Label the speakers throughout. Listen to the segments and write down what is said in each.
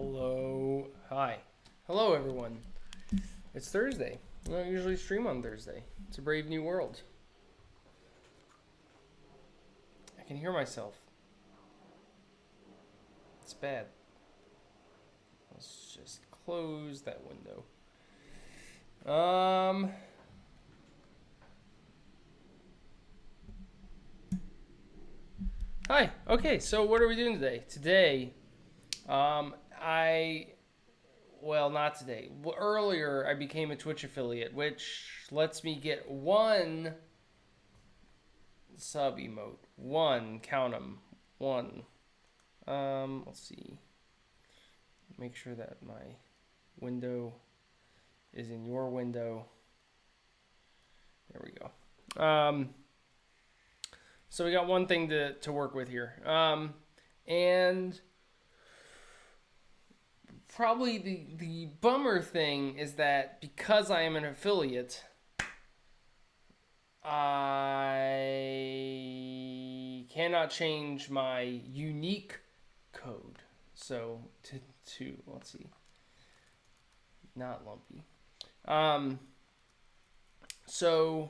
Speaker 1: Hello. Hi. Hello, everyone. It's Thursday. I don't usually stream on Thursday. It's a brave new world. I can hear myself. It's bad. Let's just close that window. Um. Hi. Okay, so what are we doing today? Today, I. Well, not today. Earlier, I became a Twitch affiliate, which lets me get one sub emote. One. Count them. One. Let's see. Make sure that my window is in your window. There we go. So we got one thing to work with here. And probably the bummer thing is that because I am an affiliate, I cannot change my unique code. So to let's see, not lumpy. So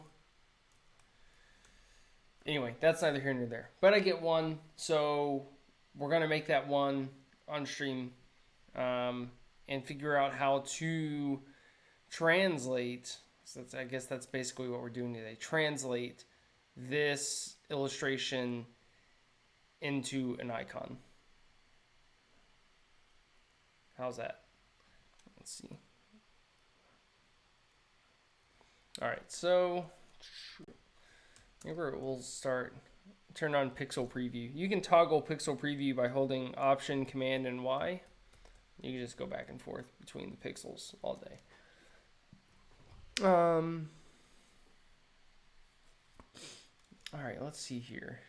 Speaker 1: anyway, that's neither here nor there. But I get one, so we're gonna make that one on stream, and figure out how to translate. So I guess that's basically what we're doing today. Translate this illustration into an icon. How's that? Let's see. All right, so maybe we'll turn on pixel preview. You can toggle pixel preview by holding Option, Command, and Y. You can just go back and forth between the pixels all day. All right, let's see here.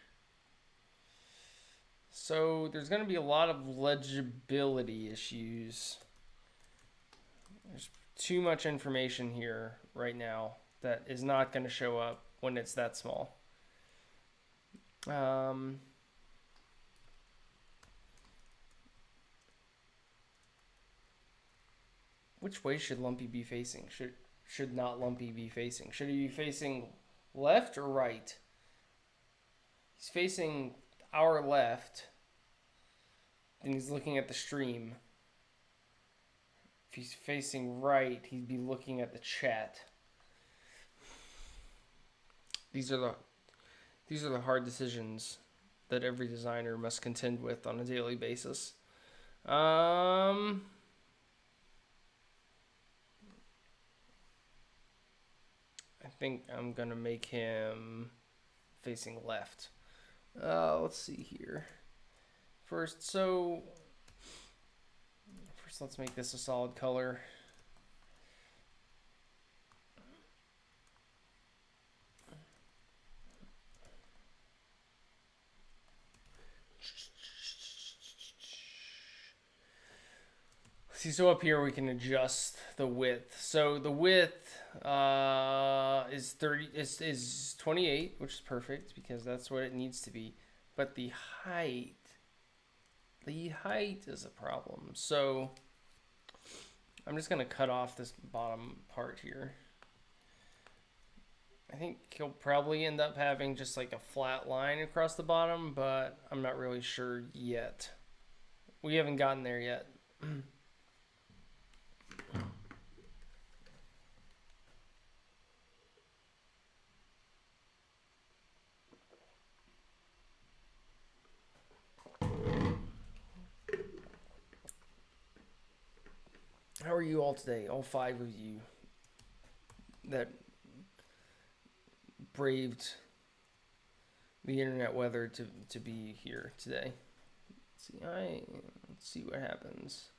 Speaker 1: So there's going to be a lot of legibility issues. There's too much information here right now that is not going to show up when it's that small. Which way should Lumpy be facing? Should not Lumpy be facing? Should he be facing left or right? He's facing our left, and he's looking at the stream. If he's facing right, he'd be looking at the chat. These are the hard decisions that every designer must contend with on a daily basis. I think I'm gonna make him facing left. Let's see here. First, let's make this a solid color. See, so up here we can adjust the width. So the width is 28, which is perfect because that's what it needs to be. But the height is a problem. So I'm just gonna cut off this bottom part here. I think he'll probably end up having just like a flat line across the bottom, but I'm not really sure yet. We haven't gotten there yet. How are you all today? All five of you that braved the internet weather to be here today. Let's see what happens.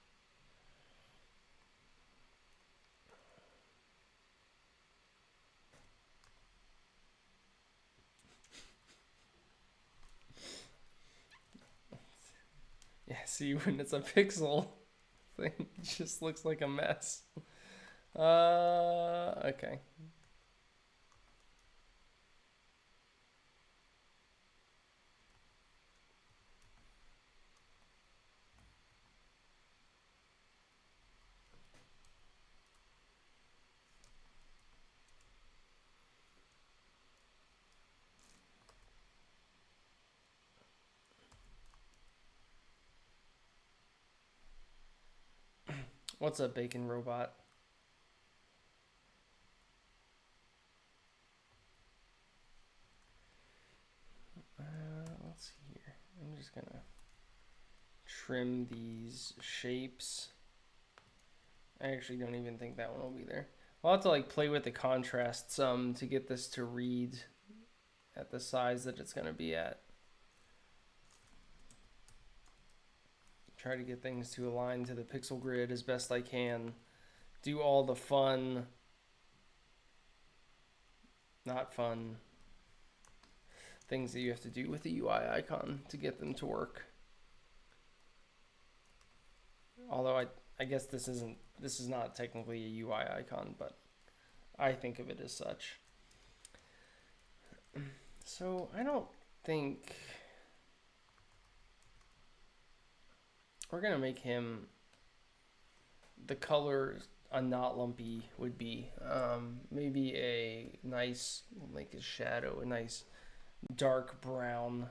Speaker 1: Yeah, see, when it's a pixel thing, it just looks like a mess. Okay. What's up, Bacon Robot? Let's see here. I'm just gonna trim these shapes. I actually don't even think that one will be there. I'll have to like play with the contrast some to get this to read at the size that it's gonna be at. Try to get things to align to the pixel grid as best I can. Do all the fun, not fun, things that you have to do with the UI icon to get them to work. Although I guess this is not technically a UI icon, but I think of it as such. So I don't think we're gonna make him the color a not lumpy would be maybe a nice, like his shadow, a nice dark brown.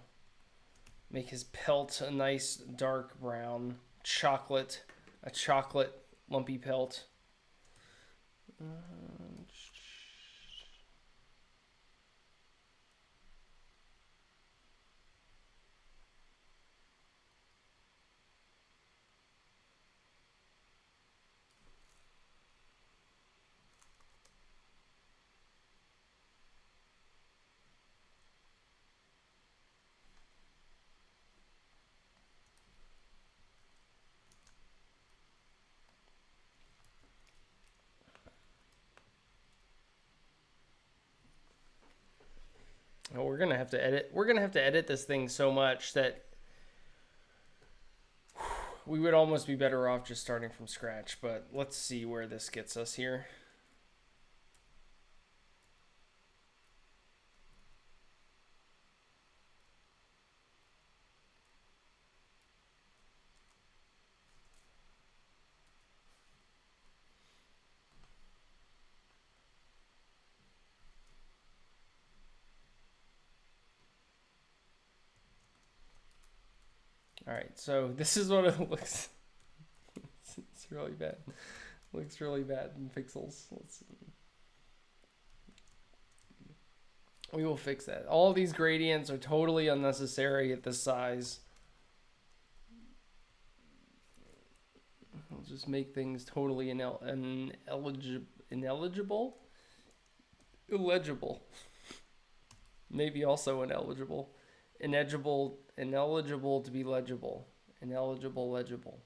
Speaker 1: Make his pelt a nice dark brown, a chocolate lumpy pelt. Oh, we're gonna have to edit. We're gonna have to edit this thing so much that we would almost be better off just starting from scratch. But let's see where this gets us here. All right, so this is what it looks. It's really bad. It looks really bad in pixels. We will fix that. All these gradients are totally unnecessary at this size. We'll just make things totally ineligible. Illegible. Maybe also ineligible. Ineligible to be legible. Ineligible, legible.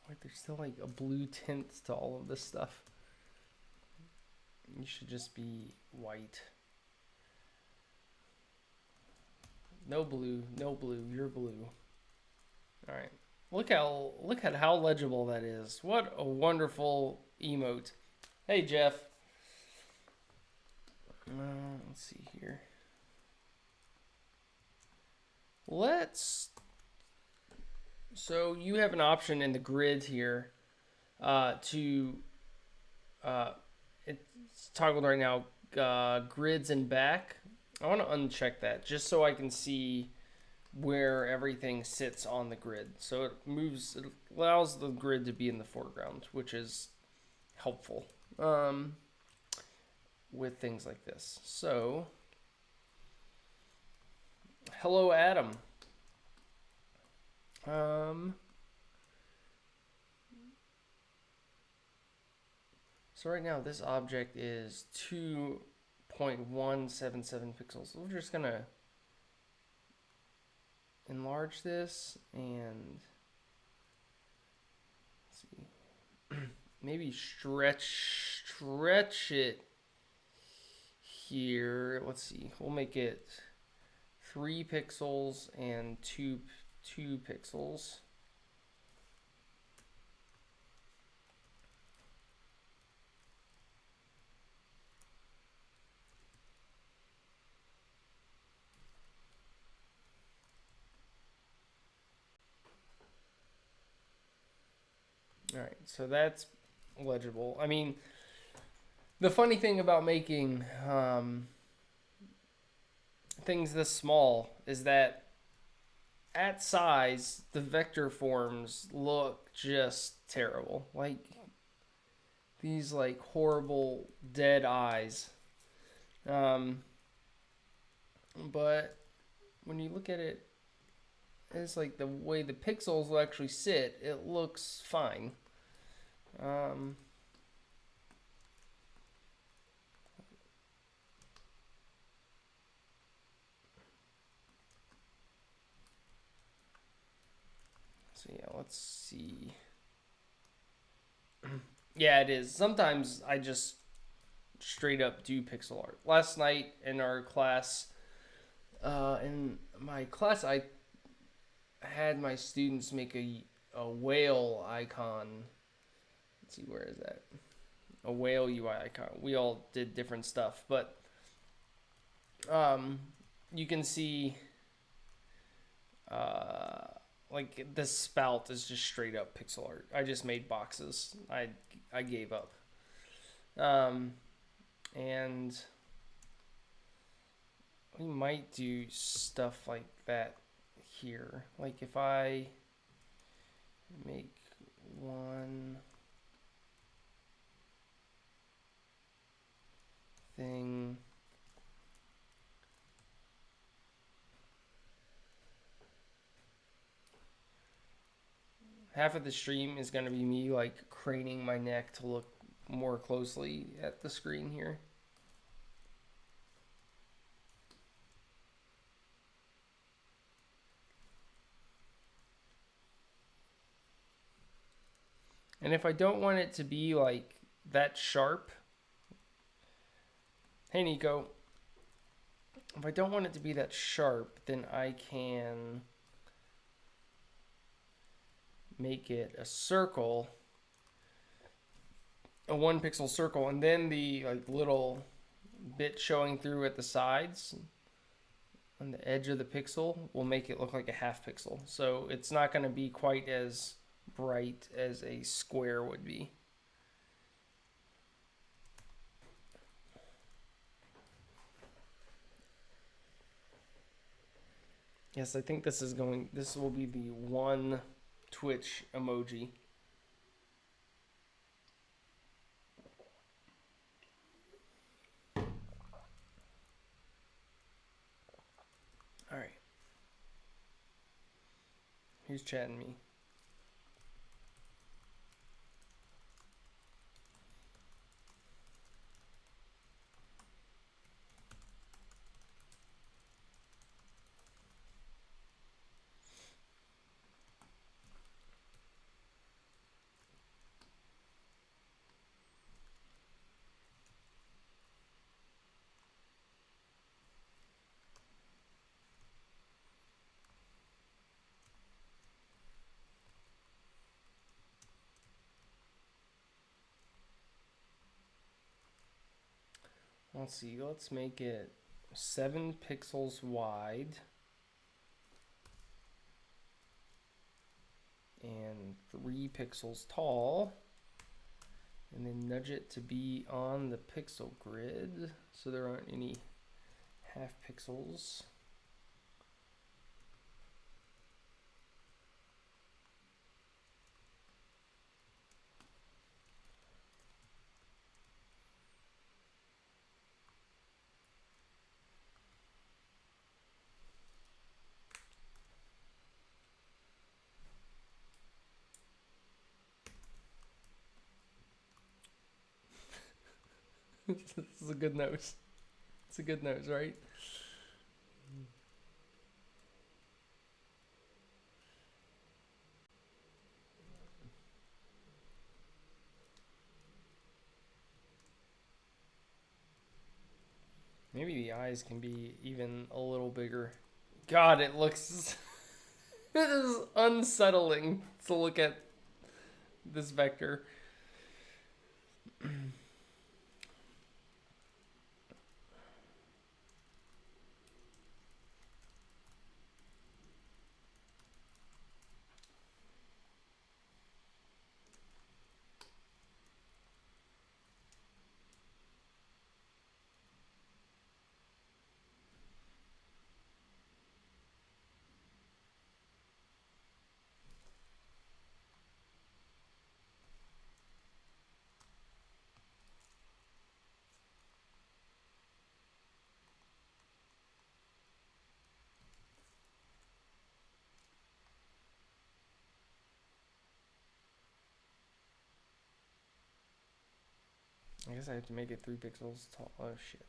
Speaker 1: Wait, there's still like a blue tint to all of this stuff. You should just be white. No blue, no blue, you're blue. All right. Look at how legible that is. What a wonderful emote. Hey Jeff. Let's see here. So you have an option in the grid here to it's toggled right now. Grids and back. I want to uncheck that just so I can see where everything sits on the grid. So it allows the grid to be in the foreground, which is helpful with things like this. So, hello, Adam. So So right now this object is 2.177 pixels. We're just gonna enlarge this and let's see, maybe stretch it here. Let's see, we'll make it 3 pixels and two pixels. All right, so that's legible. I mean, the funny thing about making things this small is that at size, the vector forms look just terrible. Like these like horrible dead eyes. Um, but when you look at it, it's like the way the pixels will actually sit, it looks fine. Um, so yeah, let's see. Yeah, it is. Sometimes I just straight up do pixel art. Last night in our class, in my class, I had my students make a whale icon. Let's see, where is that? A whale UI icon. We all did different stuff, but um, you can see uh, like this spout is just straight up pixel art. I just made boxes. I gave up. Um, and we might do stuff like that here. Like if I make one thing, half of the stream is going to be me like craning my neck to look more closely at the screen here. And if I don't want it to be like that sharp, hey Nico, if I don't want it to be that sharp, then I can make it a circle, a 1 pixel circle, and then the like little bit showing through at the sides on the edge of the pixel will make it look like a half pixel. So it's not going to be quite as bright as a square would be. Yes, I think this will be the one Twitch emoji. All right. Who's chatting me? Let's see. Let's make it 7 pixels wide and 3 pixels tall, and then nudge it to be on the pixel grid so there aren't any half pixels. This is a good nose. It's a good nose, right? Maybe the eyes can be even a little bigger. God, it looks. It is unsettling to look at this vector. I guess I have to make it 3 pixels tall. Oh shit.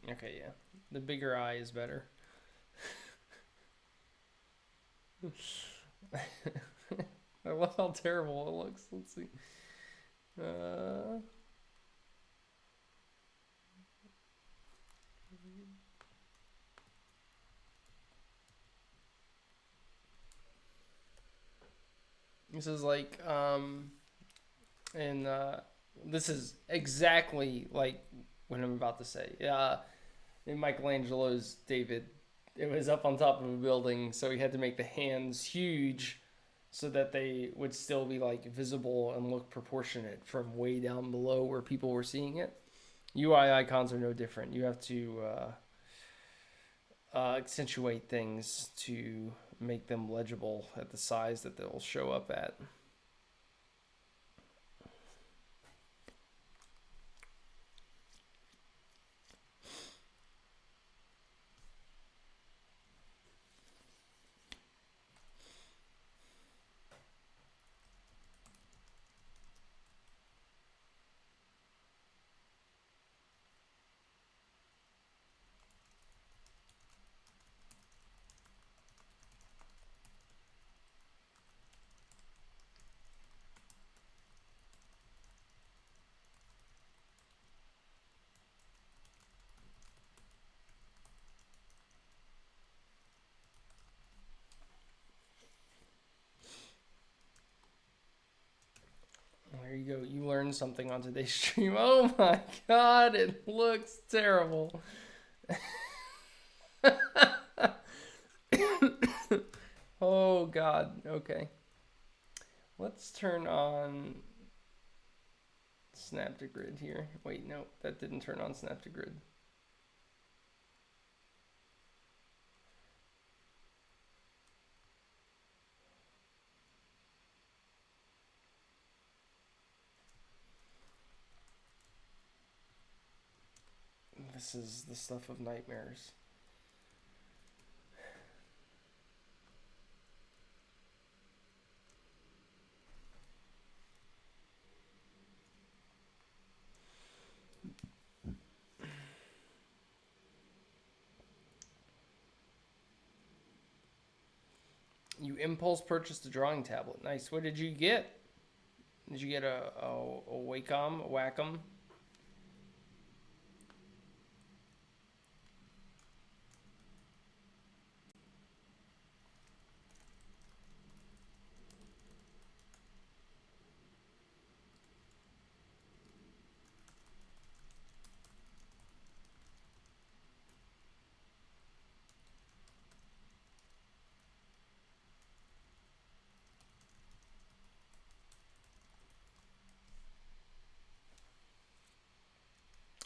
Speaker 1: Okay, yeah. The bigger eye is better. I love how terrible it looks. Let's see. Uh, this is like and this is exactly like what I'm about to say. In Michelangelo's David, it was up on top of a building, so he had to make the hands huge so that they would still be like visible and look proportionate from way down below where people were seeing it. UI icons are no different. You have to accentuate things to make them legible at the size that they'll show up at. There you go. You learned something on today's stream. Oh my god, it looks terrible. Oh god. Okay. Let's turn on snap to grid here. Wait, no, that didn't turn on snap to grid. This is the stuff of nightmares. You impulse purchased a drawing tablet. Nice. What did you get? Did you get a Wacom, a Wacom?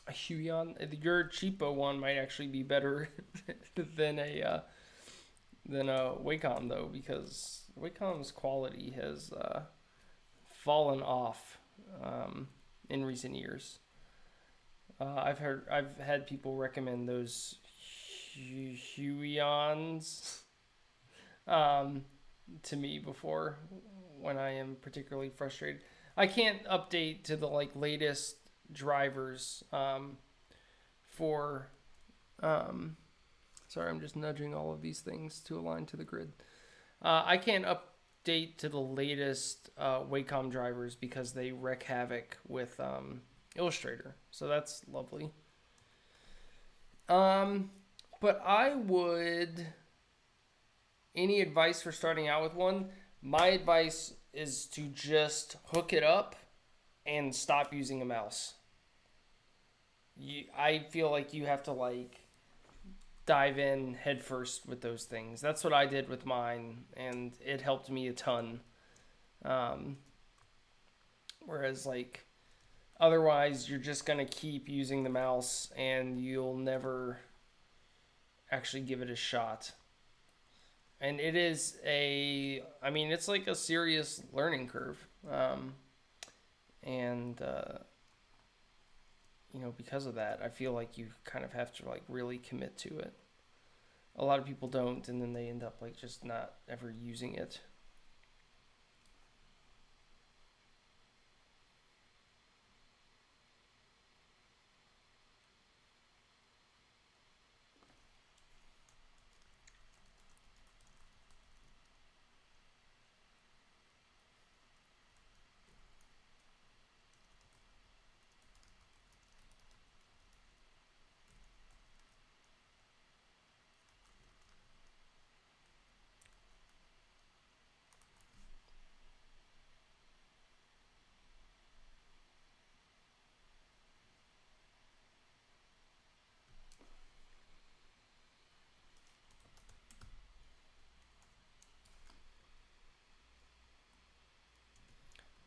Speaker 1: A Huion, your cheapo one might actually be better than a Wacom though, because Wacom's quality has fallen off in recent years. I've had people recommend those Huions um, to me before when I am particularly frustrated. I can't update to the like latest drivers for. Um, sorry, I'm just nudging all of these things to align to the grid. I can't update to the latest Wacom drivers because they wreak havoc with Illustrator. So that's lovely. Um, but I would. Any advice for starting out with one? My advice is to just hook it up and stop using a mouse. I feel like you have to like dive in headfirst with those things. That's what I did with mine, and it helped me a ton. Um, Whereas like otherwise, you're just gonna keep using the mouse, and you'll never actually give it a shot. And it is I mean, it's like a serious learning curve. And because of that, I feel like you kind of have to like really commit to it. A lot of people don't, and then they end up like just not ever using it.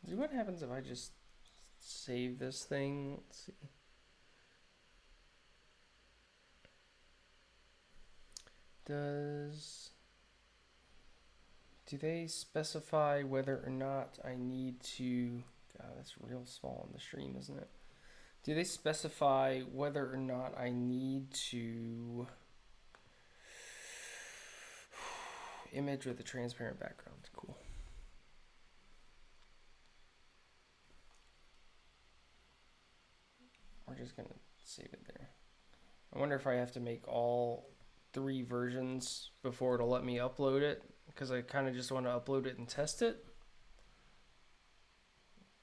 Speaker 1: See what happens if I just save this thing. Let's see. Do they specify whether or not I need to? God, that's real small on the stream, isn't it? Do they specify whether or not I need to image with a transparent background? Cool. We're just gonna save it there. I wonder if I have to make all 3 versions before it'll let me upload it, because I kind of just want to upload it and test it.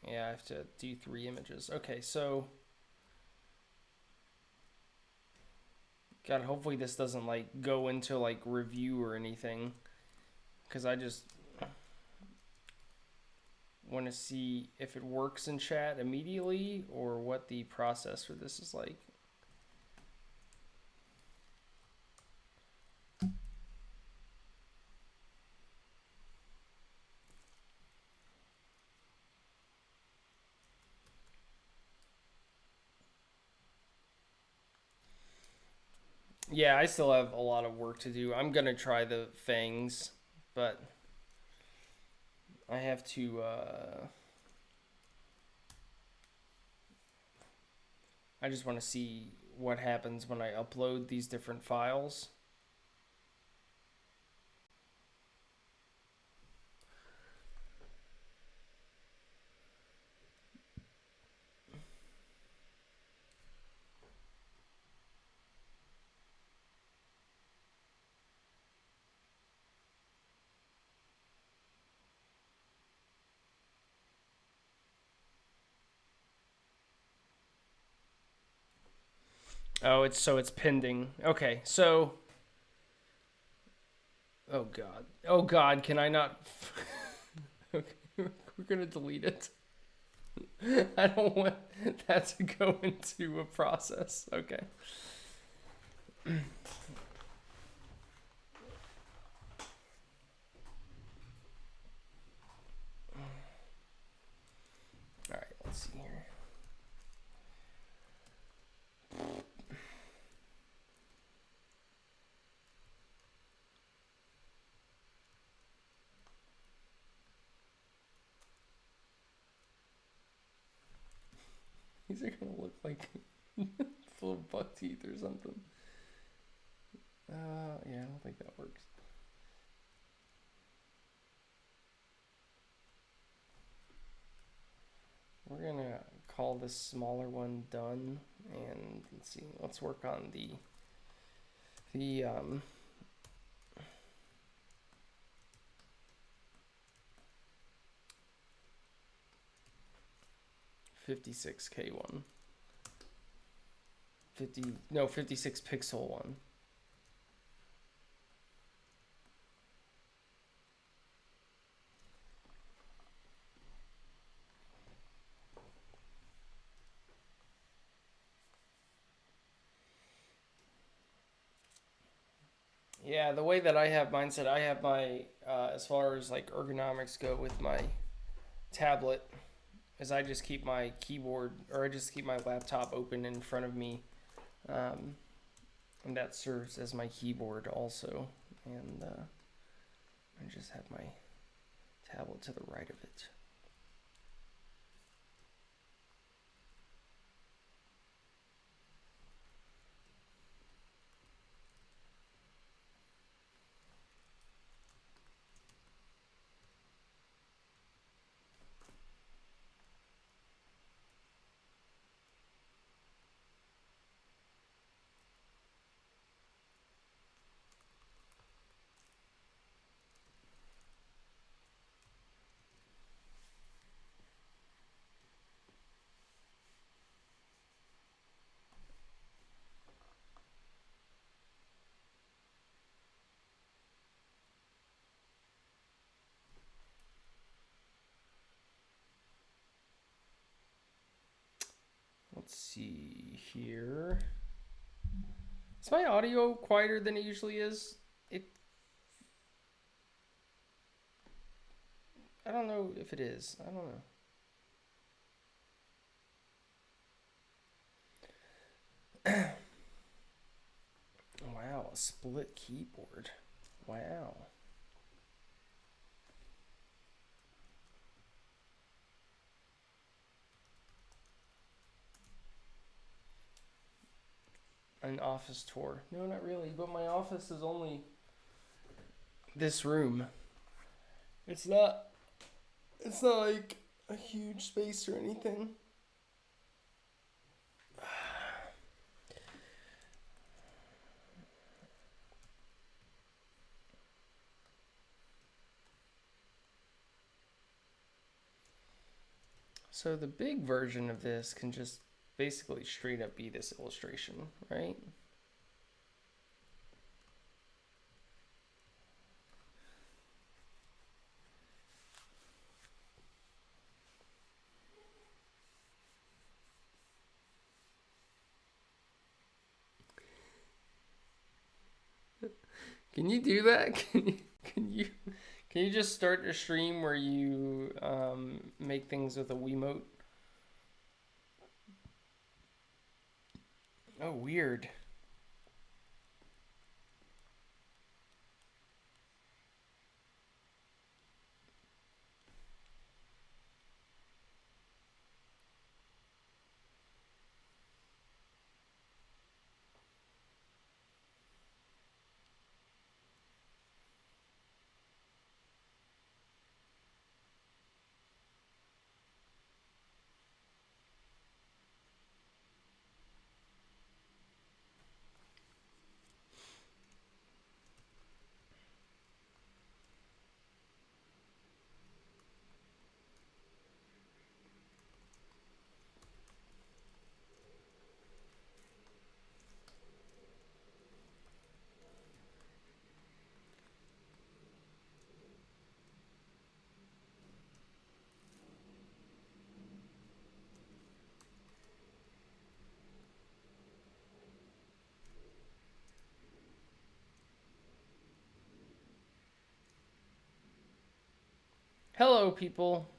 Speaker 1: Yeah, I have to do 3 images. Okay, so God, hopefully this doesn't like go into like review or anything, because I just want to see if it works in chat immediately or what the process for this is like. Yeah, I still have a lot of work to do. I'm gonna try the fangs, but I have to. I just want to see what happens when I upload these different files. Oh, it's pending. Okay, so oh god. Oh god, can I not okay, we're going to delete it. I don't want that to go into a process. Okay. All right, let's see here. These are gonna look like full of buck teeth or something. Yeah, I don't think that works. We're gonna call this smaller one done, and let's see. Let's work on the 56K one. 56 pixel one. Yeah, the way that I have mine set, I have my as far as like ergonomics go with my tablet, is I just keep my keyboard or I just keep my laptop open in front of me, um, and that serves as my keyboard also. And I just have my tablet to the right of it. Let's see here. Is my audio quieter than it usually is? I don't know if it is. I don't know. Wow, a split keyboard. Wow. An office tour. No, not really, but my office is only this room. It's not like a huge space or anything. So the big version of this can just basically straight up be this illustration, right? Can you do that? Can you just start a stream where you make things with a Wiimote? Oh, weird. Hello, people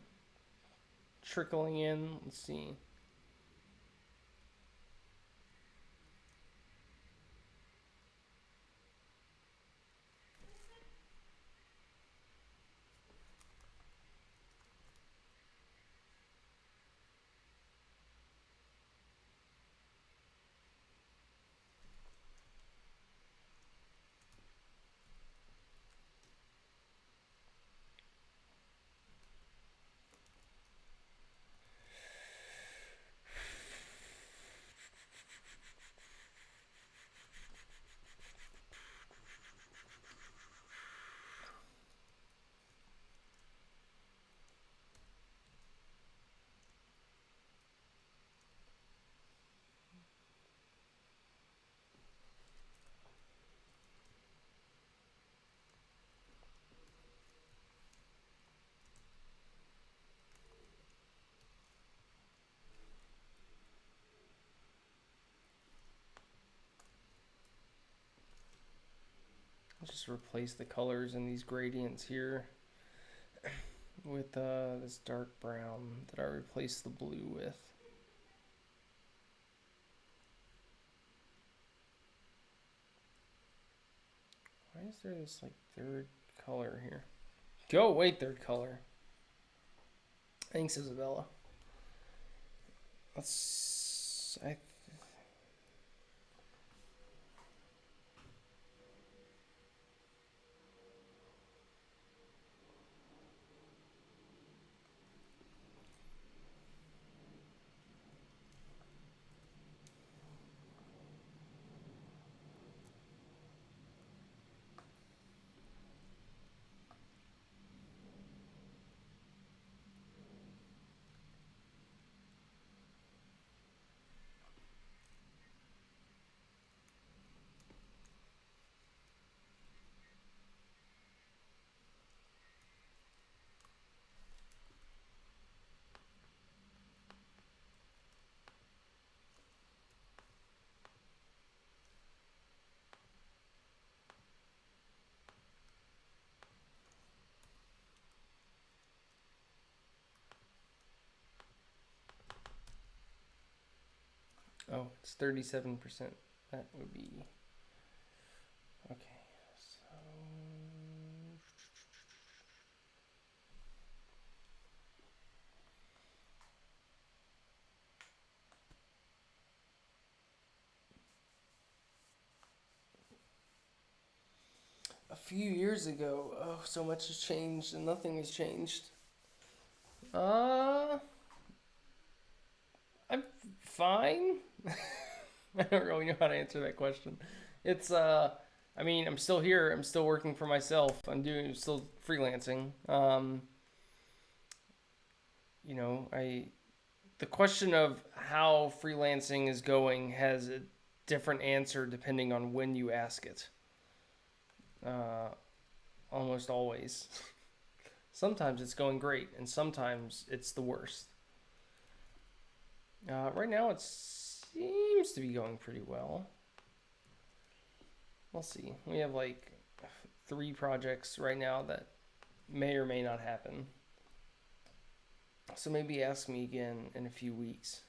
Speaker 1: trickling in. Let's see. Just replace the colors in these gradients here with this dark brown that I replaced the blue with. Why is there this like third color here? Go away, third color. Thanks, Isabella. Oh, it's 37%. That would be okay. So a few years ago, oh, so much has changed and nothing has changed. I'm fine. I don't really know how to answer that question. It's I mean, I'm still here. I'm still working for myself. Still freelancing. You know, I the question of how freelancing is going has a different answer depending on when you ask it. Uh, Almost always. Sometimes it's going great, and sometimes it's the worst. Right now, it seems to be going pretty well. We'll see. We have like 3 projects right now that may or may not happen. So maybe ask me again in a few weeks.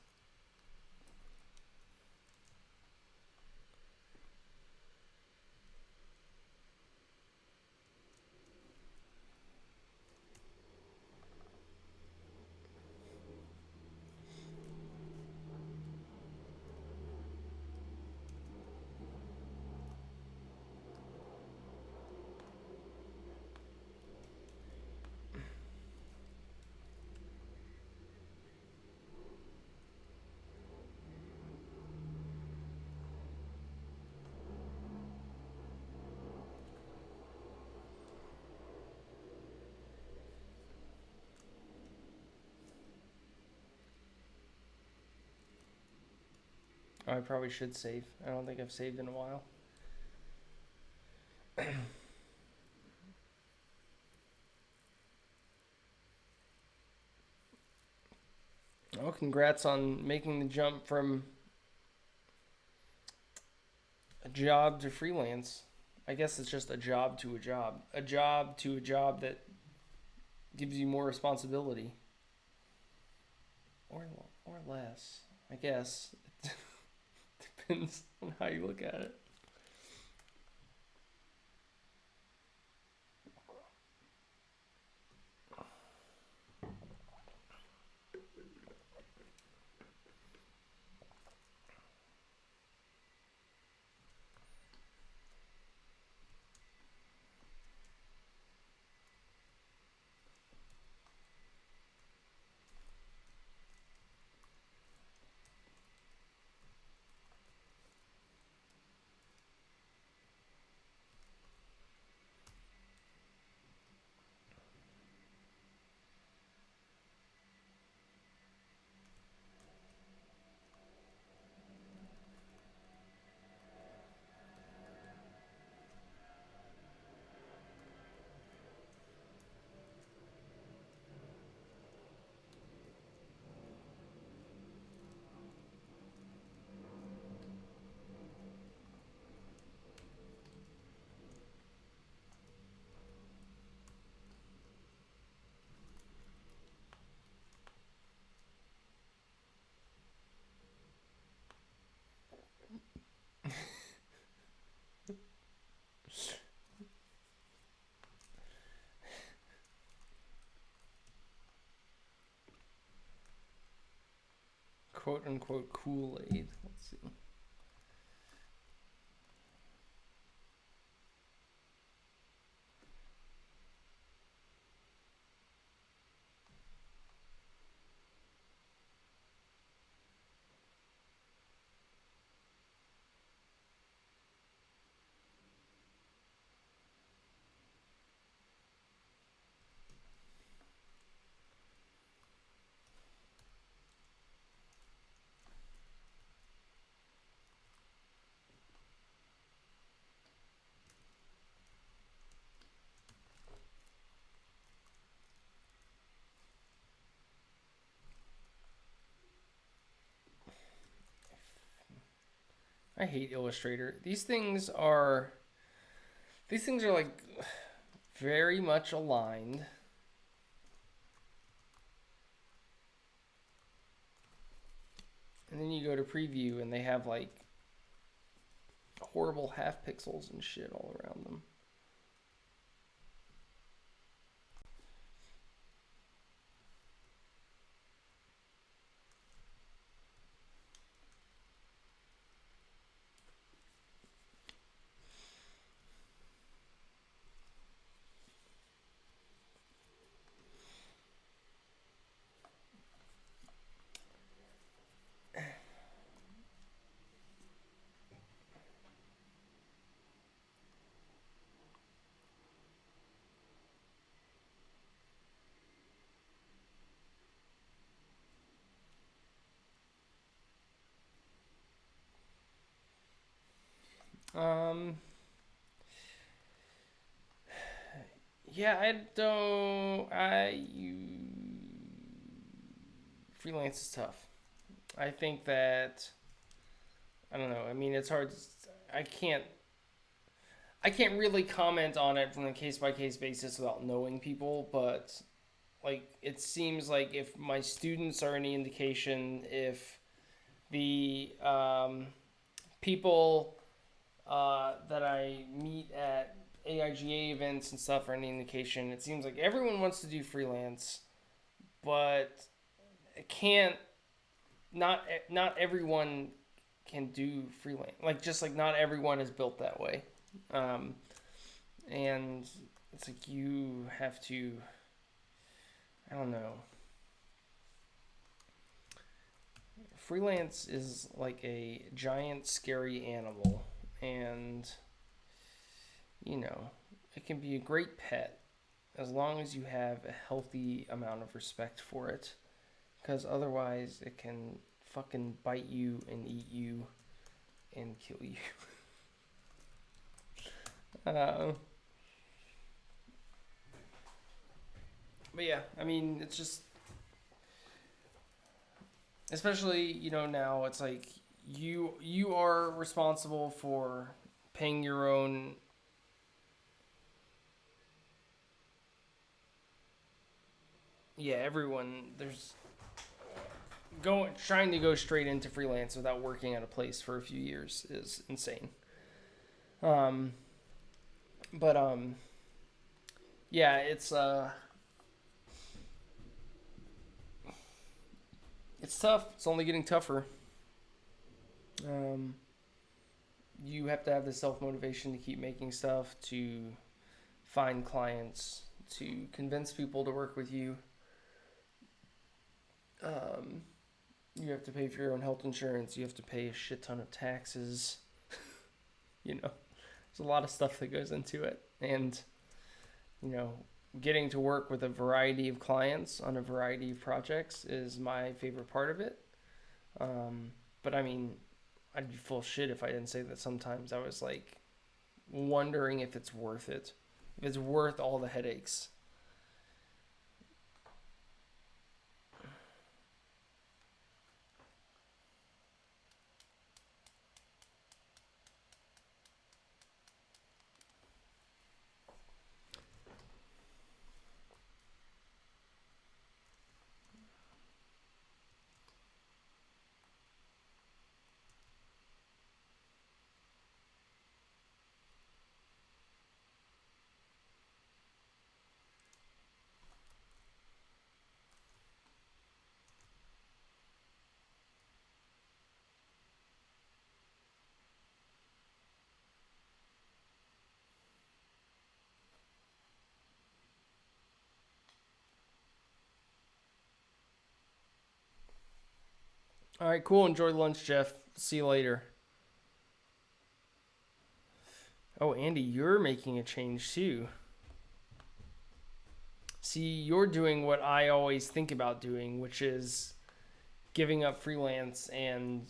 Speaker 1: Oh, I probably should save. I don't think I've saved in a while. Oh, congrats on making the jump from a job to freelance. I guess it's just a job to a job. A job to a job that gives you more responsibility. Or less. I guess. It depends on how you look at it. quote unquote Kool-Aid. Let's see. I hate Illustrator. These things are like very much aligned. And then you go to preview and they have like horrible half pixels and shit all around them. Um, yeah, I don't. Freelance is tough. I think that I don't know. I mean, it's hard. I can't. I can't really comment on it from a case by case basis without knowing people, but like it seems like if my students are any indication, if the people that I meet at AIGA events and stuff are any indication, it seems like everyone wants to do freelance, but it can't. Not everyone can do freelance. Like just like not everyone is built that way, um, and it's like you have to. I don't know. Freelance is like a giant scary animal, and you know it can be a great pet as long as you have a healthy amount of respect for it, because otherwise it can fucking bite you and eat you and kill you. uh, but yeah, I mean, it's just, especially now it's like you are responsible for paying your own. Yeah, everyone there's going trying to go straight into freelance without working at a place for a few years is insane. Um, but yeah, it's tough. It's only getting tougher. Um, you have to have the self motivation to keep making stuff, to find clients, to convince people to work with you. Um, you have to pay for your own health insurance. You have to pay a shit ton of taxes. There's a lot of stuff that goes into it, and you know, getting to work with a variety of clients on a variety of projects is my favorite part of it. But I mean, I'd be full shit if I didn't say that sometimes I was like wondering if it's worth it, if it's worth all the headaches. All right, cool. Enjoy lunch, Jeff. See you later. Oh, Andy, you're making a change too. See, you're doing what I always think about doing, which is giving up freelance and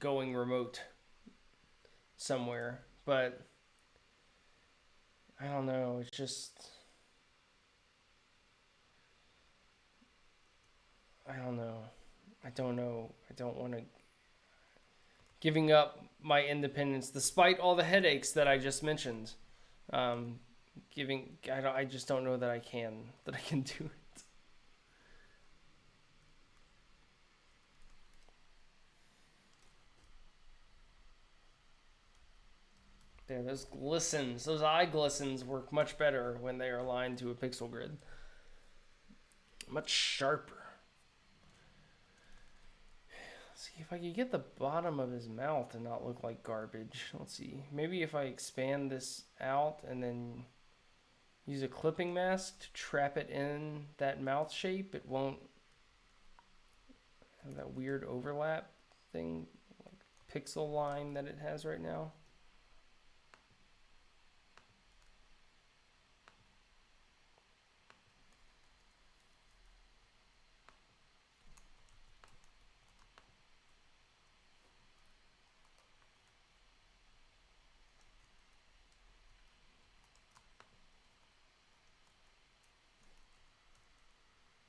Speaker 1: going remote somewhere. But I don't know. It's just, I don't know. I don't know. I don't want to. Giving up my independence, despite all the headaches that I just mentioned. Um, I just don't know that I can do it. There, those eye glistens work much better when they are aligned to a pixel grid. Much sharper. Let's see if I could get the bottom of his mouth to not look like garbage. Let's see. Maybe if I expand this out and then use a clipping mask to trap it in that mouth shape, it won't have that weird overlap thing, like pixel line that it has right now.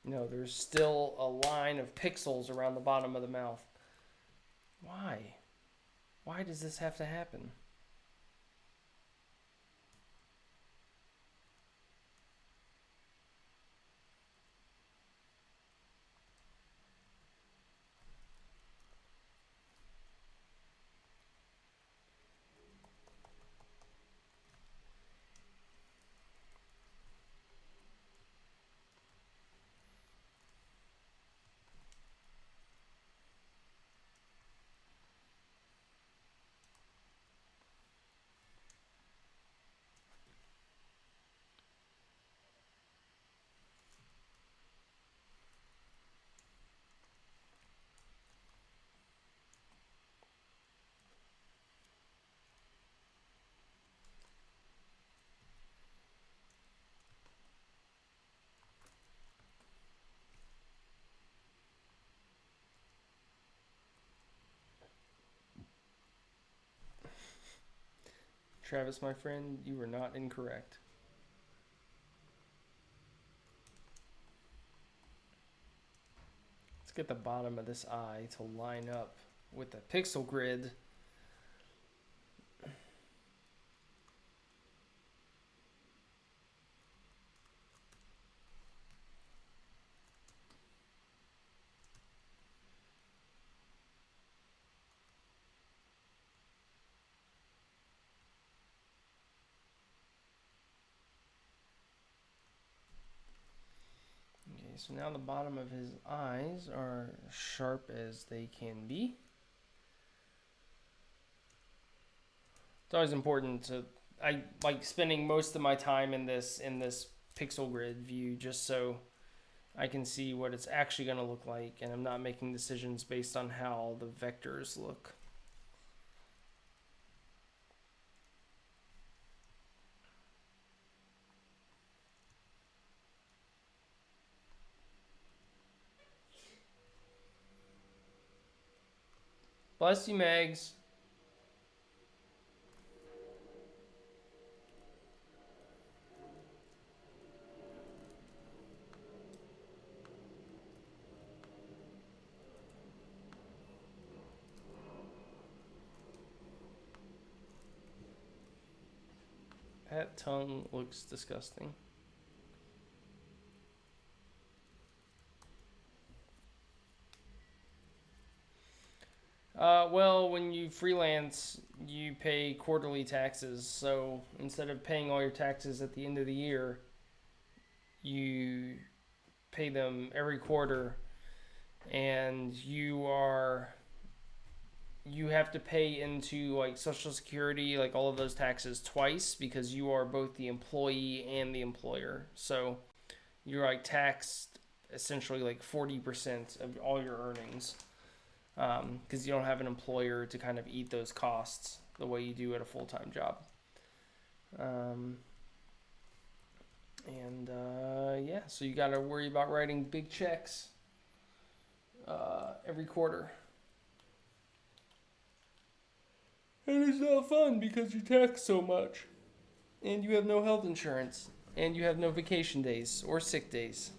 Speaker 1: No, there's still a line of pixels around the bottom of the mouth. Why? Why does this have to happen? Travis, my friend, you were not incorrect. Let's get the bottom of this eye to line up with the pixel grid. Okay, so now the bottom of his eyes are sharp as they can be. It's always important to I like spending most of my time in this pixel grid view just so I can see what it's actually going to look like and I'm not making decisions based on how the vectors look. Bless you, Megs. That tongue looks disgusting. Well, when you freelance, you pay quarterly taxes. So instead of paying all your taxes at the end of the year, you pay them every quarter, and you have to pay into like Social Security, like all of those taxes twice because you are both the employee and the employer. So you're like taxed essentially like 40% of all your earnings. because you don't have an employer to kind of eat those costs the way you do at a full-time job. Um, yeah, so you got to worry about writing big checks every quarter. And it's not fun because you tax so much. And you have no health insurance. And you have no vacation days or sick days.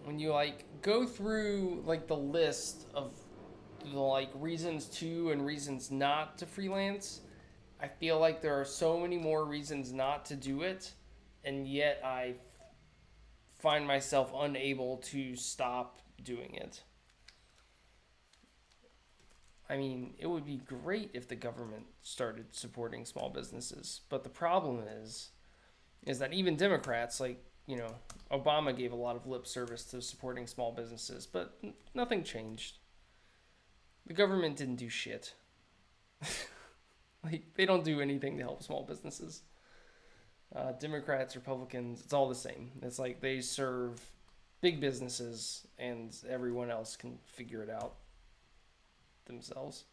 Speaker 1: When you like go through like the list of the like reasons to and reasons not to freelance, I feel like there are so many more reasons not to do it, and yet I find myself unable to stop doing it. I mean, it would be great if the government started supporting small businesses, but the problem is that even Democrats, like, Obama gave a lot of lip service to supporting small businesses, but nothing changed. The government didn't do shit. Like, they don't do anything to help small businesses. Democrats, Republicans, it's all the same. It's like they serve big businesses and everyone else can figure it out themselves.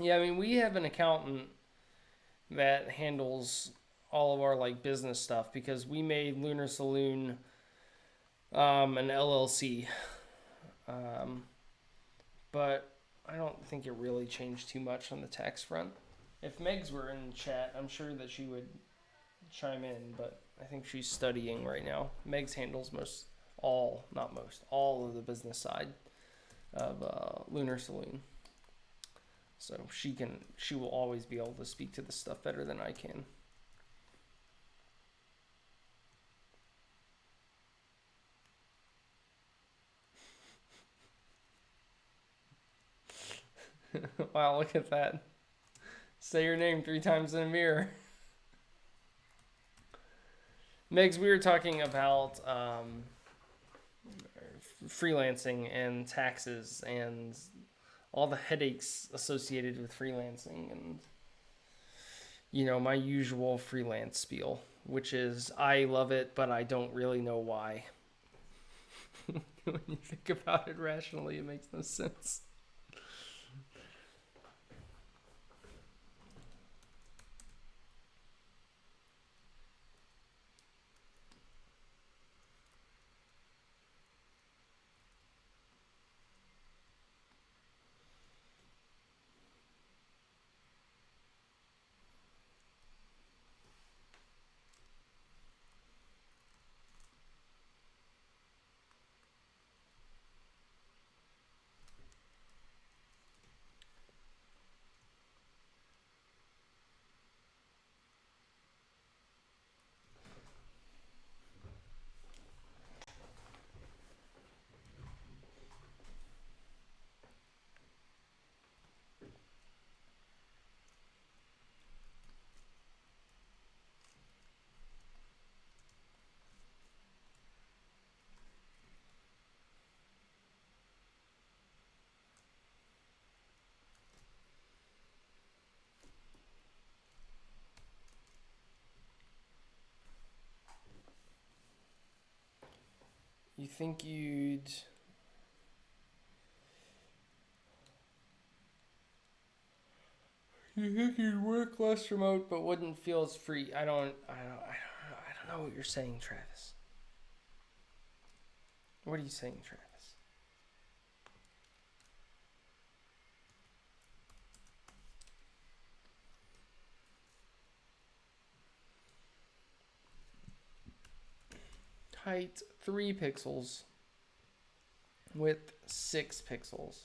Speaker 1: Yeah, I mean, we have an accountant that handles all of our like business stuff because we made Lunar Saloon an LLC. Um, but I don't think it really changed too much on the tax front. If Megs were in chat, I'm sure that she would chime in, but I think she's studying right now. Megs handles all of the business side of Lunar Saloon. So she will always be able to speak to this stuff better than I can. Wow, look at that. Say your name 3 times in a mirror. Megs, we were talking about freelancing and taxes and all the headaches associated with freelancing and my usual freelance spiel, which is I love it, but I don't really know why. When you think about it rationally, it makes no sense. You think you'd You think you'd work less remote, but wouldn't feel as free. I don't know what you're saying, Travis. What are you saying, Travis? Height 3 pixels, width 6 pixels.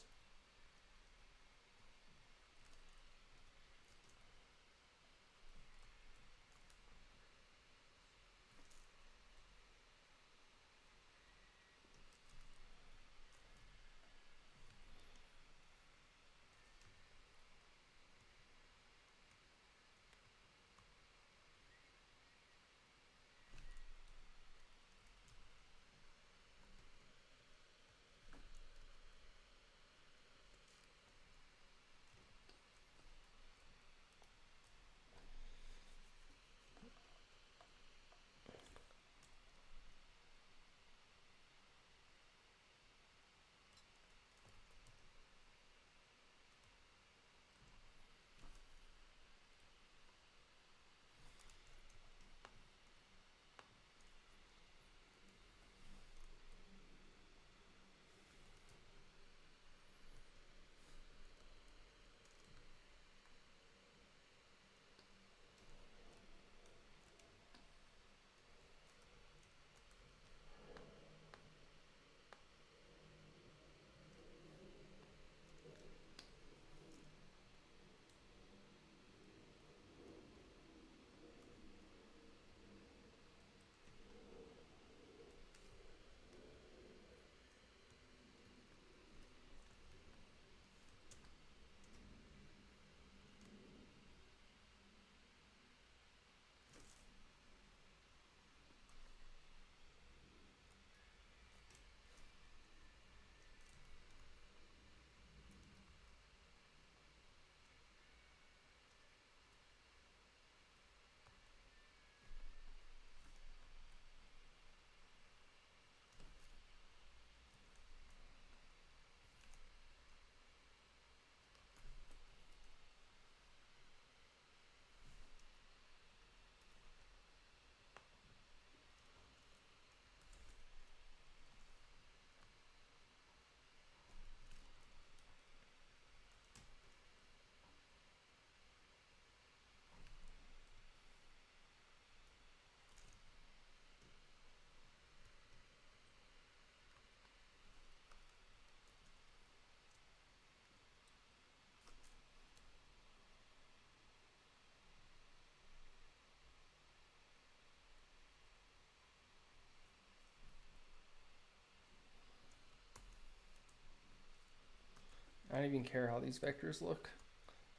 Speaker 1: I don't even care how these vectors look.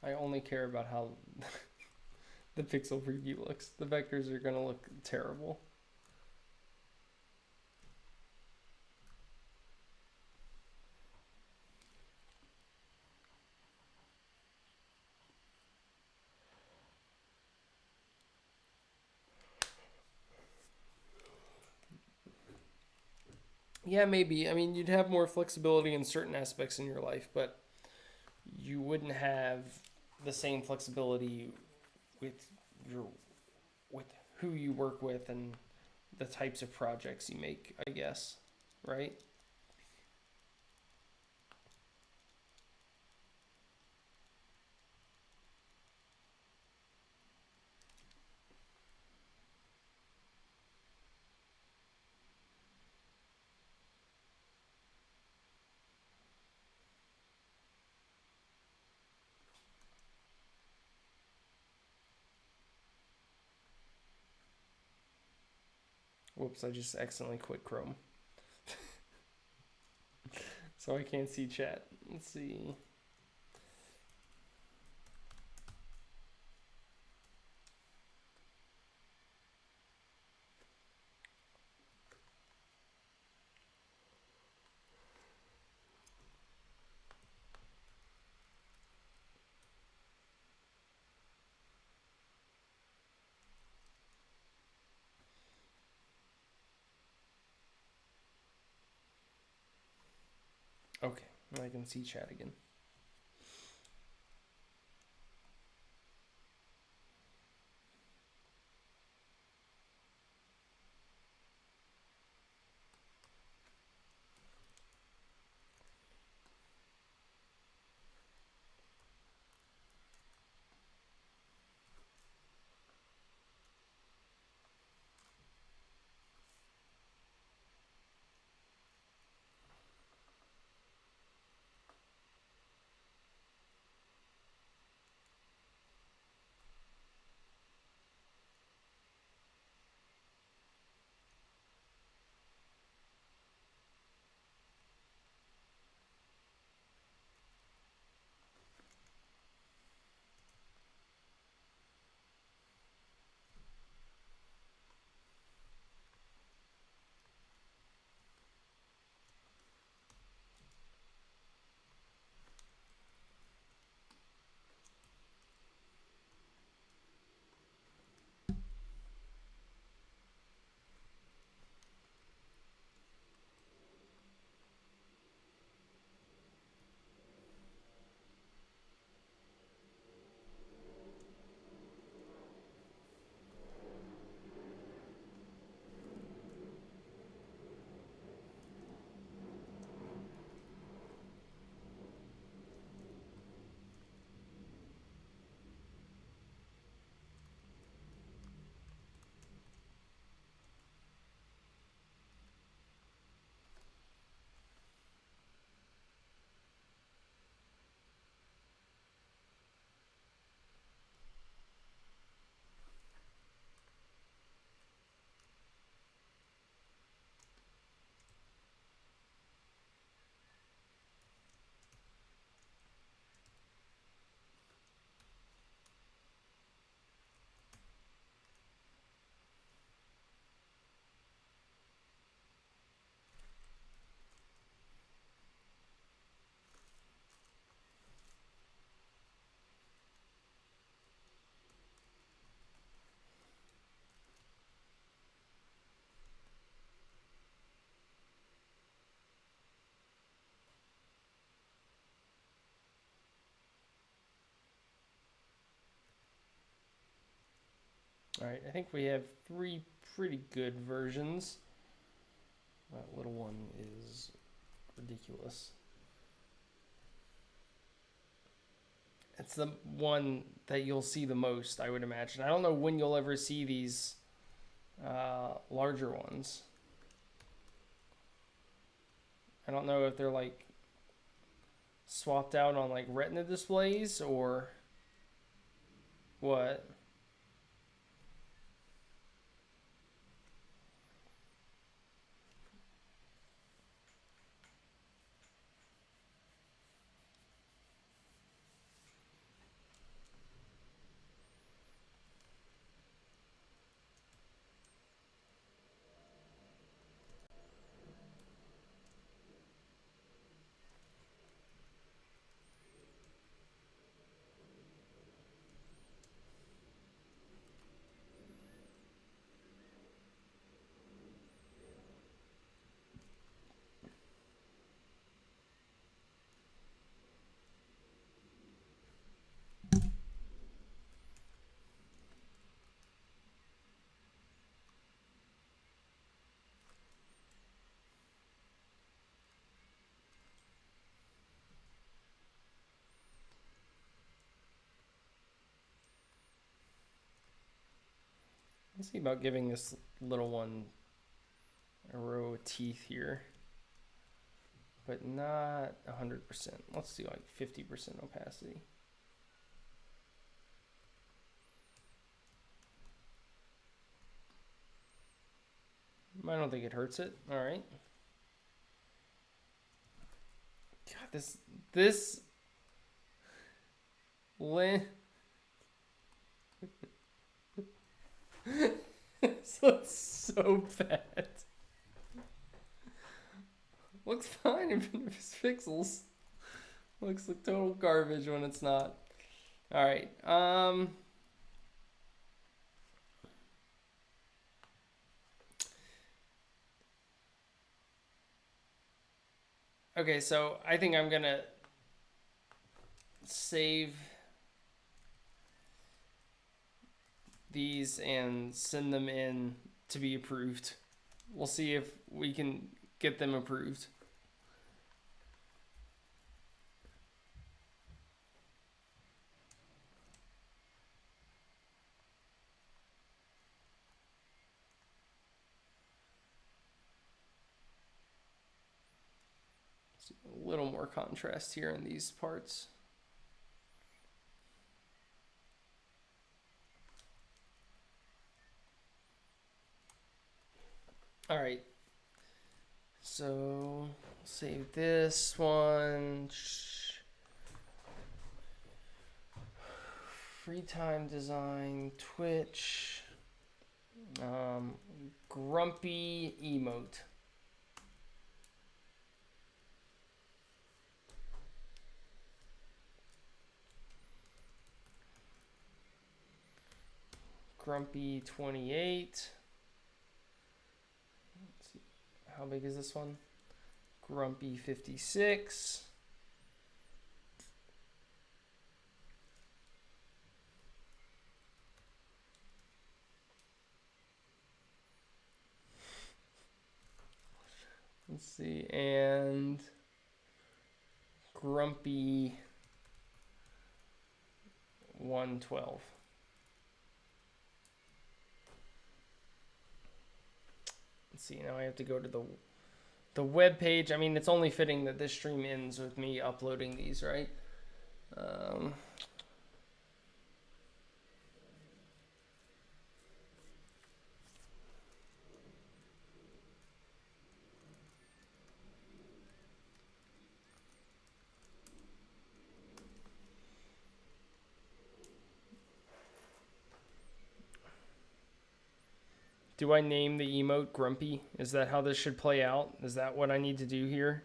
Speaker 1: I only care about how the pixel preview looks. The vectors are going to look terrible. Yeah, maybe. I mean, you'd have more flexibility in certain aspects in your life, but you wouldn't have the same flexibility with your with who you work with and the types of projects you make, I guess. Right? Whoops, I just accidentally quit Chrome. So I can't see chat. Let's see. Okay, I can see chat again. All right, I think we have 3 pretty good versions. That little one is ridiculous. It's the one that you'll see the most, I would imagine. I don't know when you'll ever see these larger ones. I don't know if they're like swapped out on like retina displays or what. Let's see about giving this little one a row of teeth here, but not 100%. Let's do like 50% opacity. I don't think it hurts it. All right. God, this lens. This looks so bad. Looks fine even if it's pixels. Looks like total garbage when it's not. All right. Okay, so I think I'm gonna save these and send them in to be approved. We'll see if we can get them approved. A little more contrast here in these parts. All right. So save this one. Free time design, Twitch, grumpy emote. Grumpy 28. Let's see. How big is this one? Grumpy 56. Let's see, and Grumpy 112. Let's see, now I have to go to the web page. I mean, it's only fitting that this stream ends with me uploading these, right? Do I name the emote Grumpy? Is that how this should play out? Is that what I need to do here?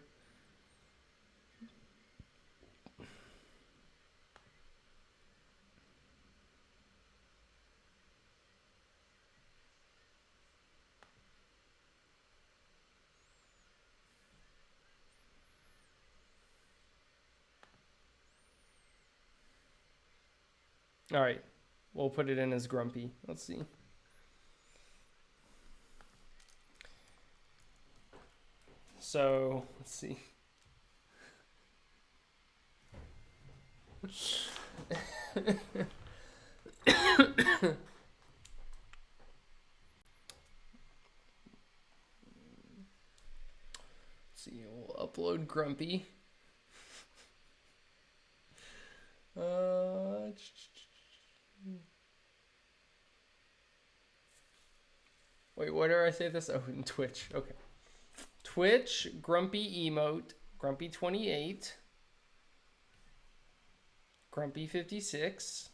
Speaker 1: All right, we'll put it in as Grumpy. Let's see. So let's see. See, we'll upload Grumpy. Wait, where did I say this? Oh, in Twitch. Okay. Twitch, Grumpy emote, Grumpy28, Grumpy56,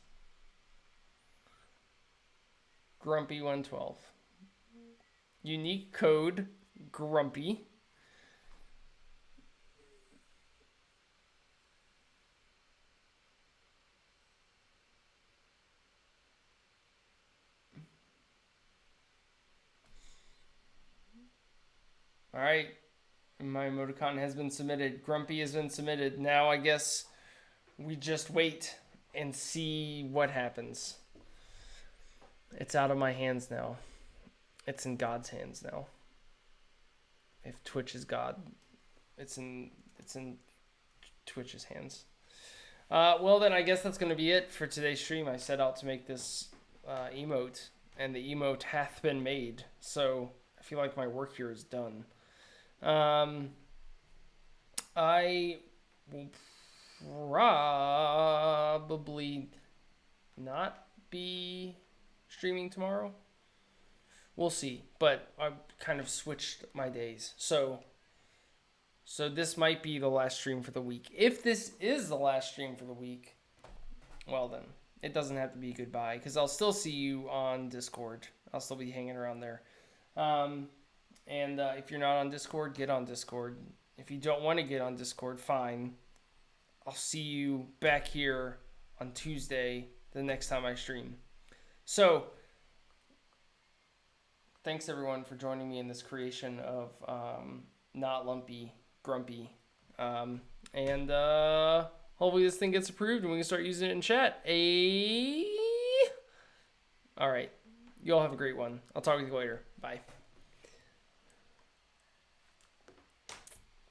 Speaker 1: Grumpy112. Unique code, Grumpy. All right. My emoticon has been submitted. Grumpy has been submitted. Now I guess we just wait and see what happens. It's out of my hands now. It's in God's hands now. If Twitch is God, it's in Twitch's hands. Well, then I guess that's going to be it for today's stream. I set out to make this emote, and the emote hath been made. So I feel like my work here is done. I will probably not be streaming tomorrow. We'll see, but I kind of switched my days. So this might be the last stream for the week. If this is the last stream for the week, well then, it doesn't have to be goodbye, because I'll still see you on Discord. I'll still be hanging around there. And if you're not on Discord, get on Discord. If you don't want to get on Discord, fine. I'll see you back here on Tuesday, the next time I stream. So, thanks everyone for joining me in this creation of Not Lumpy, Grumpy. And hopefully this thing gets approved and we can start using it in chat. All right. You all have a great one. I'll talk with you later. Bye.